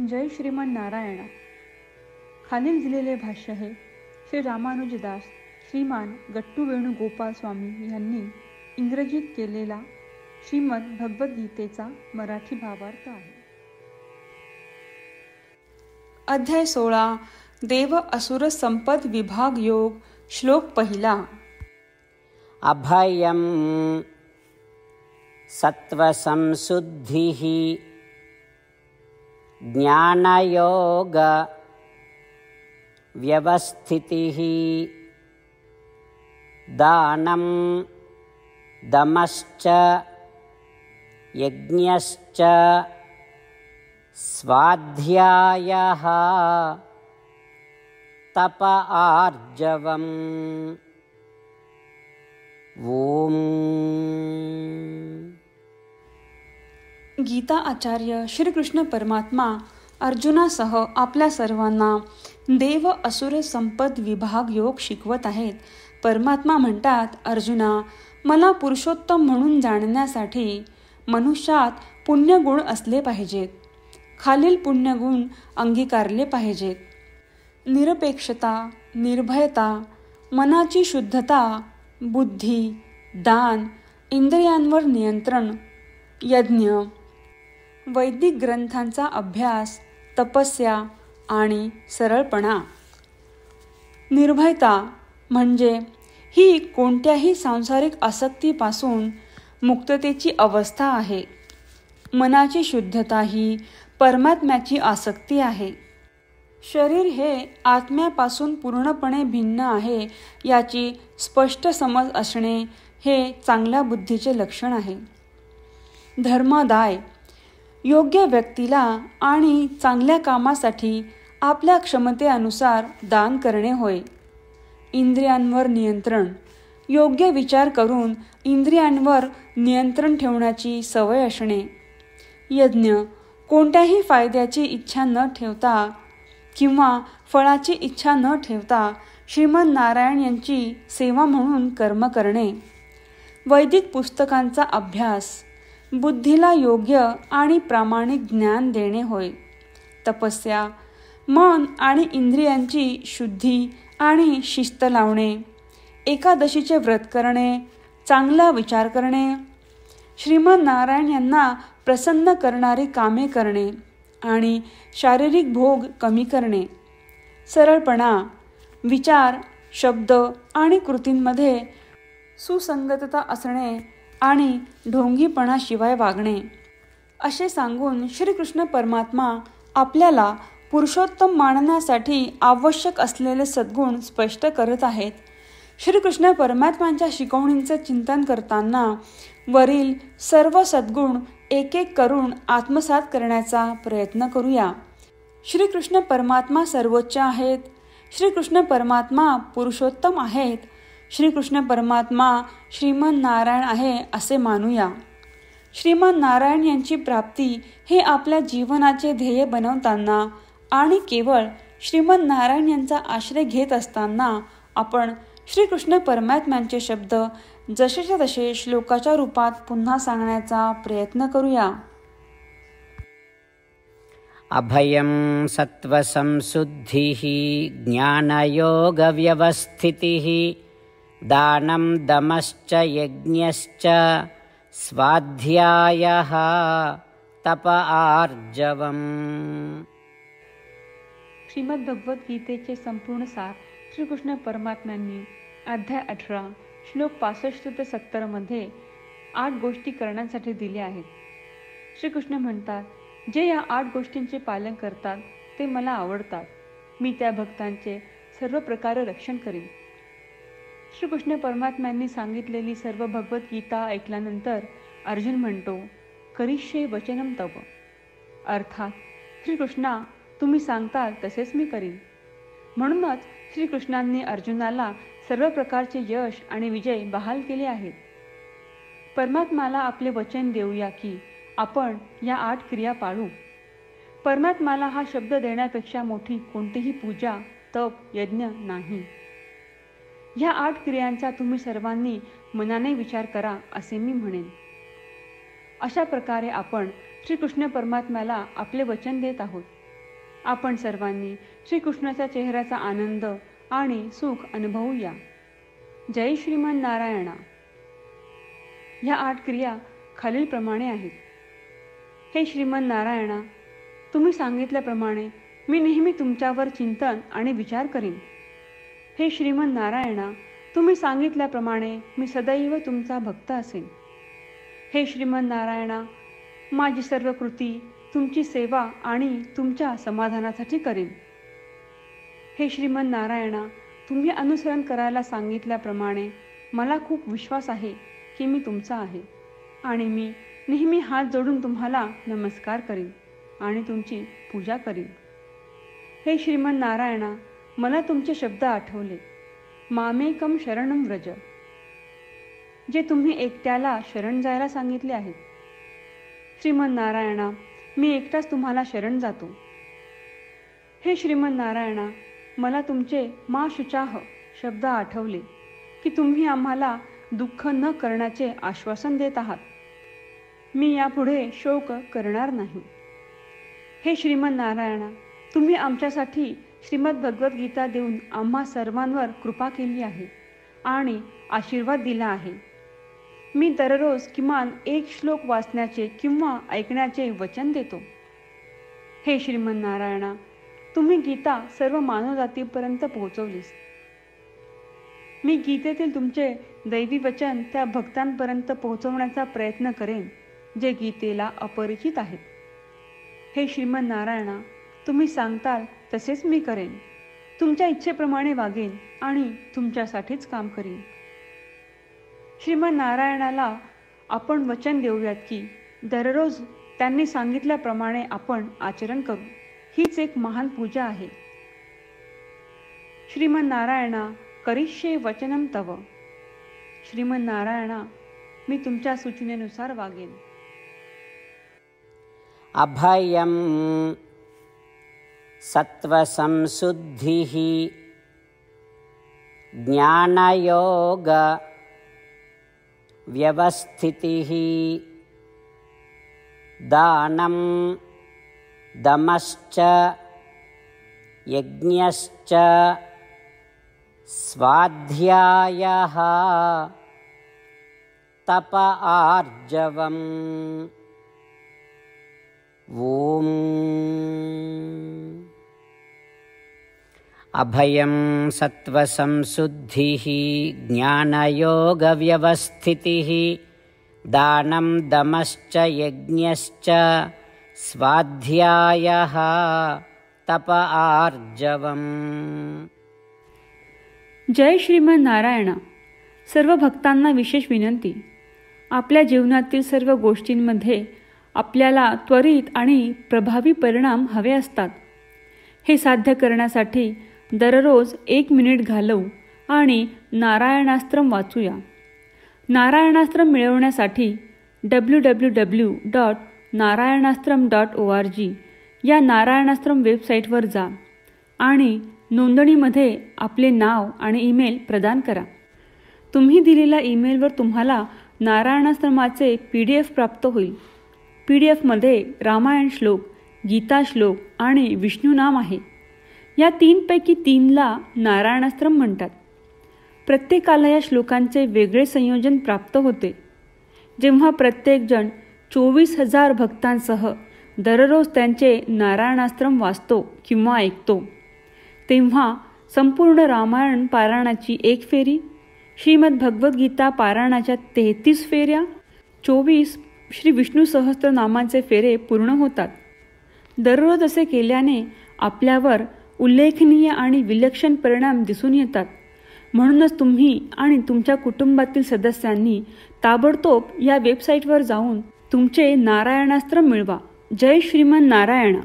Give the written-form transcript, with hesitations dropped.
जय श्रीमान नारायण. खालील दिलेले भाष्य हे श्री रामानुजदास श्रीमान गट्टू वेणुगोपाल स्वामी यांनी इंग्रजीत केलेला श्रीमद भगवद्गीतेचा मराठी भावार्थ आहे. अध्याय 16 देव असुर संपद विभाग योग. श्लोक पहिला. अभयं सत्वसंशुद्धिः ज्ञानयोग व्यवस्थितिः दानं दमश्च यज्ञश्च स्वाध्यायः तप आर्जवम्. ओम. गीता आचार्य श्रीकृष्ण परमात्मा अर्जुनासह आपल्या सर्वांना देव असुर संपद विभाग योग शिकवत आहेत. परमात्मा म्हणतात, अर्जुना, मला पुरुषोत्तम म्हणून जाणण्यासाठी मनुष्यात पुण्यगुण असले पाहिजेत. खालील पुण्यगुण अंगीकारले पाहिजेत: निरपेक्षता, निर्भयता, मनाची शुद्धता, बुद्धी, दान, इंद्रियांवर नियंत्रण, यज्ञ, वैदिक ग्रंथांचा अभ्यास, तपस्या आणि सरळपणा. निर्भयता म्हणजे ही कोणत्याही सांसारिक आसक्तीपासून मुक्ततेची अवस्था आहे. मनाची शुद्धता ही परमात्म्याची आसक्ती आहे. शरीर हे आत्म्यापासून पूर्णपणे भिन्न आहे याची स्पष्ट समज असणे हे चांगल्या बुद्धीचे लक्षण आहे. धर्मादाय, योग्य व्यक्तीला आणि चांगल्या कामासाठी आपल्या क्षमतेनुसार दान करणे होय. इंद्रियांवर नियंत्रण, योग्य विचार करून इंद्रियांवर नियंत्रण ठेवण्याची सवय असणे. यज्ञ, कोणत्याही फायद्याची इच्छा न ठेवता किंवा फळाची इच्छा न ठेवता श्रीमन नारायण यांची सेवा म्हणून कर्म करणे. वैदिक पुस्तकांचा अभ्यास, बुद्धीला योग्य आणि प्रामाणिक ज्ञान देणे होय. तपस्या, मन आणि इंद्रियांची शुद्धी आणि शिस्त लावणे. एकादशीचे व्रत करणे, चांगला विचार करणे, श्रीमन नारायण यांना प्रसन्न करणारी कामे करणे आणि शारीरिक भोग कमी करणे. सरळपणा, विचार, शब्द आणि कृतींमध्ये सुसंगतता असणे आणि ढोंगीपणाशिवाय वागणे. असे सांगून श्रीकृष्ण परमात्मा आपल्याला पुरुषोत्तम मानण्यासाठी आवश्यक असलेले सद्गुण स्पष्ट करत आहेत. श्रीकृष्ण परमात्म्यांच्या शिकवणींचे चिंतन करताना वरील सर्व सद्गुण एक एक करून आत्मसात करण्याचा प्रयत्न करूया. श्रीकृष्ण परमात्मा सर्वोच्च आहेत. श्रीकृष्ण परमात्मा पुरुषोत्तम आहेत. श्रीकृष्ण परमात्मा श्रीमन नारायण आहे असे मानूया. श्रीमन नारायण यांची प्राप्ती हे आपल्या जीवनाचे ध्येय बनवताना आणि केवळ श्रीमन नारायण यांचा आश्रय घेत असताना आपण श्रीकृष्ण परमात्म्यांचे शब्द जसेच्या तसे श्लोकाच्या रूपात पुन्हा सांगण्याचा प्रयत्न करूया. अभयं सत्वसंशुद्धिः ज्ञानयोग व्यवस्थितिः दानं दमश्च यज्ञश्च स्वाध्यायः तप आर्जवम्. श्रीमद भगवद्गीतेचे संपूर्ण सार श्रीकृष्ण परमात्म्यांनी अध्याय 18 श्लोक 65 ते 70 मध्ये 8 गोष्टी करण्यासाठी दिल्या आहेत. श्रीकृष्ण म्हणतात, जे या 8 गोष्टींचे पालन करतात ते मला आवडतात. मी त्या भक्तांचे सर्व प्रकारे रक्षण करीन. श्रीकृष्ण परमात्म्यांनी सांगितलेली सर्व भगवद्गीता ऐकल्यानंतर अर्जुन म्हणतो, करिष्ये वचनम तव. अर्थात श्रीकृष्णा, तुम्ही सांगताल तसेच मी करीन. म्हणूनच श्रीकृष्णांनी अर्जुनाला सर्व प्रकारचे यश आणि विजय बहाल केले आहेत. परमात्म्याला आपले वचन देऊया की आपण या 8 क्रिया पाळू. परमात्म्याला हा शब्द देण्यापेक्षा मोठी कोणतीही पूजा, तप, यज्ञ नाही. ह्या 8 क्रियांचा तुम्ही सर्वांनी मनाने विचार करा असे मी म्हणेन. अशा प्रकारे आपण श्रीकृष्ण परमात्म्याला आपले वचन देत आहोत. आपण सर्वांनी श्रीकृष्णाच्या चेहऱ्याचा आनंद आणि सुख अनुभवूया. जय श्रीमन नारायणा. ह्या 8 क्रिया खालीलप्रमाणे आहेत. हे श्रीमन नारायणा, तुम्ही सांगितल्याप्रमाणे मी नेहमी तुमच्यावर चिंतन आणि विचार करीन. हे श्रीमन नारायणा, तुम्ही सांगितल्याप्रमाणे मी सदैव तुमचा भक्त असेन. हे श्रीमन नारायणा, माझी सर्व कृती तुमची सेवा आणि तुमच्या समाधानासाठी करीन. हे श्रीमन नारायणा, तुम्ही अनुसरण करायला सांगितल्याप्रमाणे मला खूप विश्वास आहे की मी तुमचा आहे आणि मी नेहमी हात जोडून तुम्हाला नमस्कार करीन आणि तुमची पूजा करीन. हे श्रीमन नारायणा, मला तुमचे शब्द आठवले. मामेकम शरणम व्रज, जे तुम्ही एकट्याला शरण जायला सांगितले आहेत. श्रीमन नारायणा, मी एकटाच तुम्हाला शरण जातो. हे श्रीमन नारायणा, मला तुमचे मा शुचाह शब्द आठवले की तुम्ही आम्हाला दुःख न करण्याचे आश्वासन देत आहात. मी यापुढे शोक करणार नाही. हे श्रीमन नारायणा, तुम्ही आमच्यासाठी श्रीमद भगवद्गीता देऊन आम्हा सर्वांवर कृपा केली आहे आणि आशीर्वाद दिला आहे. मी दररोज किमान 1 श्लोक वाचण्याचे किंवा ऐकण्याचे वचन देतो. हे श्रीमन नारायणा, तुम्ही गीता सर्व मानवजातीपर्यंत पोहोचवलीस. मी गीतेतील तुमचे दैवी वचन त्या भक्तांपर्यंत पोहोचवण्याचा प्रयत्न करेन जे गीतेला अपरिचित आहेत. हे श्रीमन नारायणा, तुम्ही सांगताल तसेच मी करेन. तुमच्या इच्छेप्रमाणे वागेन आणि तुमच्यासाठीच काम करीन. श्रीमन नारायणाला आपण वचन देऊयात की दररोज त्यांनी सांगितल्याप्रमाणे आपण आचरण करू. हीच एक महान पूजा आहे. श्रीमन नारायणा, करिष्ये वचनम तव. श्रीमन नारायणा, मी तुमच्या सूचनेनुसार वागेन. अभयं सत्त्वसंशुद्धिः ज्ञानयोग व्यवस्थितिः दानं दमश्च यज्ञश्च स्वाध्यायः तप आर्जवम्. ॐ अभयं सत्त्वसंशुद्धिः ज्ञानयोगव्यवस्थितिः दानं दमश्च यज्ञश्च स्वाध्यायः तप आर्जवम्. जय श्रीमन नारायणा. सर्व भक्तांना विशेष विनंती. आपल्या जीवनातील सर्व गोष्टींमध्ये आपल्याला त्वरित आणि प्रभावी परिणाम हवे असतात. हे साध्य करण्यासाठी दररोज 1 मिनिट घालवू आणि नारायणास्त्रम वाचूया. नारायणास्त्रम मिळवण्यासाठी www.narayanaastram.org या नारायणास्त्रम वेबसाईटवर जा आणि नोंदणीमध्ये आपले नाव आणि ईमेल प्रदान करा. तुम्ही दिलेल्या ईमेलवर तुम्हाला नारायणास्त्रमाचे PDF प्राप्त होईल. PDFमध्ये रामायण श्लोक, गीता श्लोक आणि विष्णू नाम आहे. या 3 पैकी 3ला नारायणास्त्रम म्हणतात. प्रत्येकाला या श्लोकांचे वेगळे संयोजन प्राप्त होते. जेव्हा प्रत्येकजण 24,000 भक्तांसह दररोज त्यांचे नारायणास्त्रम वाचतो किंवा ऐकतो, तेव्हा संपूर्ण रामायण पारायणाची 1 फेरी, श्रीमद भगवद्गीता पारायणाच्या 33 फेऱ्या, 24 श्री विष्णू सहस्त्रनामांचे फेरे पूर्ण होतात. दररोज असे केल्याने आपल्यावर उल्लेखनीय आणि विलक्षण परिणाम दिसून येतात. म्हणूनच तुम्ही आणि तुमच्या कुटुंबातील सदस्यांनी ताबडतोब या वेबसाईटवर जाऊन तुमचे नारायणास्त्र मिळवा. जय श्रीमन नारायणा.